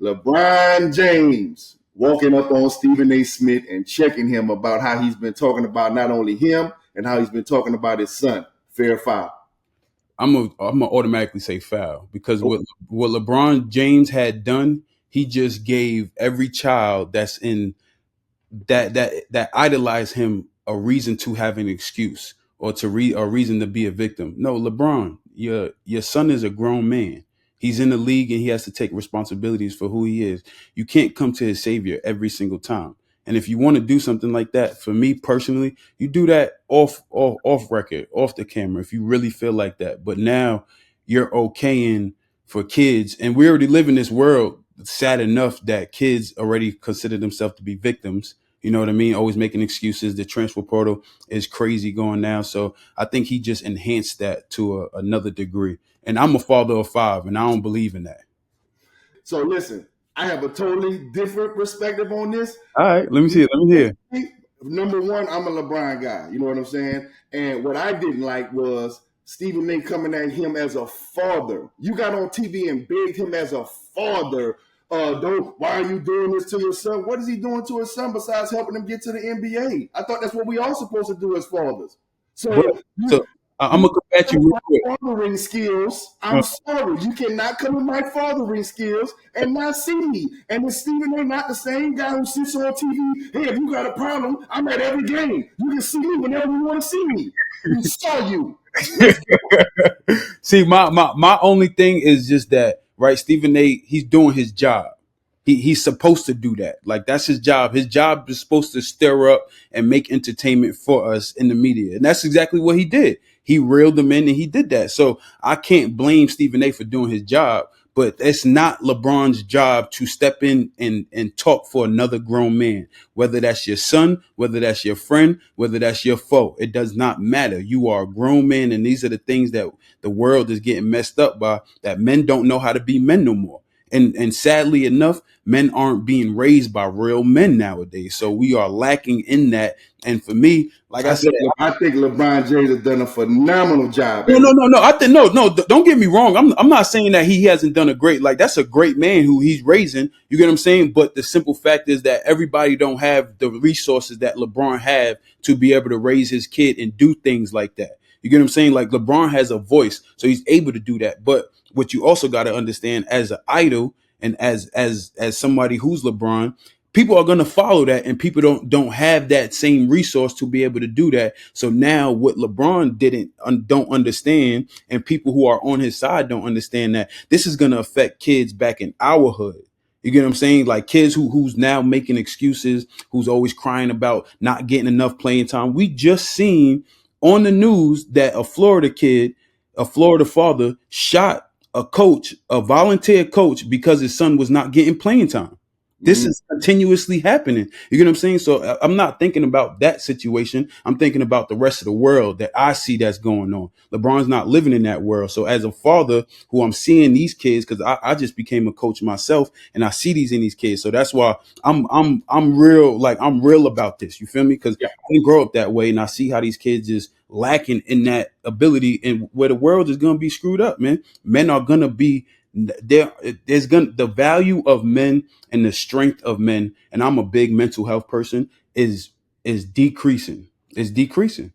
LeBron James walking up on Stephen A. Smith and checking him about how he's been talking about not only him and how he's been talking about his son. Fair foul. I'm gonna automatically say foul because what LeBron James had done, he just gave every child that's in that idolize him a reason to have an excuse or a reason to be a victim. No, LeBron, your son is a grown man. He's in the league and he has to take responsibilities for who he is. You can't come to his savior every single time. And if you want to do something like that, for me personally, you do that off record, off the camera, if you really feel like that. But now you're okaying for kids, and we already live in this world. Sad enough that kids already consider themselves to be victims. You know what I mean? Always making excuses. The transfer portal is crazy going now. So I think he just enhanced that to another degree. And I'm a father of 5, and I don't believe in that. So listen, I have a totally different perspective on this. All right, let me see it. Let me hear. Number one, I'm a LeBron guy. You know what I'm saying? And what I didn't like was Stephen A. coming at him as a father. You got on TV and begged him as a father. Why are you doing this to your son? What is he doing to his son besides helping him get to the NBA? I thought that's what we all supposed to do as fathers. So I'm gonna come at you real quick. Fathering skills. I'm sorry, you cannot come with my fathering skills and not see me. And is Stephen A. not the same guy who sits on TV? Hey, if you got a problem, I'm at every game. You can see me whenever you want to see me. We saw you. See, my only thing is just that, right? Stephen A. He's doing his job. He's supposed to do that. Like, that's his job. His job is supposed to stir up and make entertainment for us in the media. And that's exactly what he did. He reeled them in and he did that. So I can't blame Stephen A. for doing his job, but it's not LeBron's job to step in and talk for another grown man, whether that's your son, whether that's your friend, whether that's your foe. It does not matter. You are a grown man. And these are the things that the world is getting messed up by, that men don't know how to be men no more. And sadly enough, men aren't being raised by real men nowadays. So we are lacking in that. And for me, like I said, I think LeBron James has done a phenomenal job. No. Don't get me wrong. I'm not saying that he hasn't done a great. Like, that's a great man who he's raising. You get what I'm saying? But the simple fact is that everybody don't have the resources that LeBron have to be able to raise his kid and do things like that. You get what I'm saying? Like, LeBron has a voice, so he's able to do that. But what you also got to understand, as an idol and as somebody who's LeBron, people are going to follow that, and people don't have that same resource to be able to do that. So now what LeBron don't understand, and people who are on his side don't understand, that this is going to affect kids back in our hood. You get what I'm saying? Like, kids who's now making excuses, who's always crying about not getting enough playing time. We just seen on the news that a Florida kid, a Florida father, shot a volunteer coach, because his son was not getting playing time. This is continuously happening. You get what I'm saying? So I'm not thinking about that situation. I'm thinking about the rest of the world that I see that's going on. LeBron's not living in that world. So as a father who I'm seeing these kids, because I just became a coach myself, and I see these in these kids. So that's why I'm real about this. You feel me? Because I didn't grow up that way, and I see how these kids is lacking in that ability, and where the world is going to be screwed up, man. Men are going to be the value of men and the strength of men, and I'm a big mental health person, is decreasing. It's decreasing.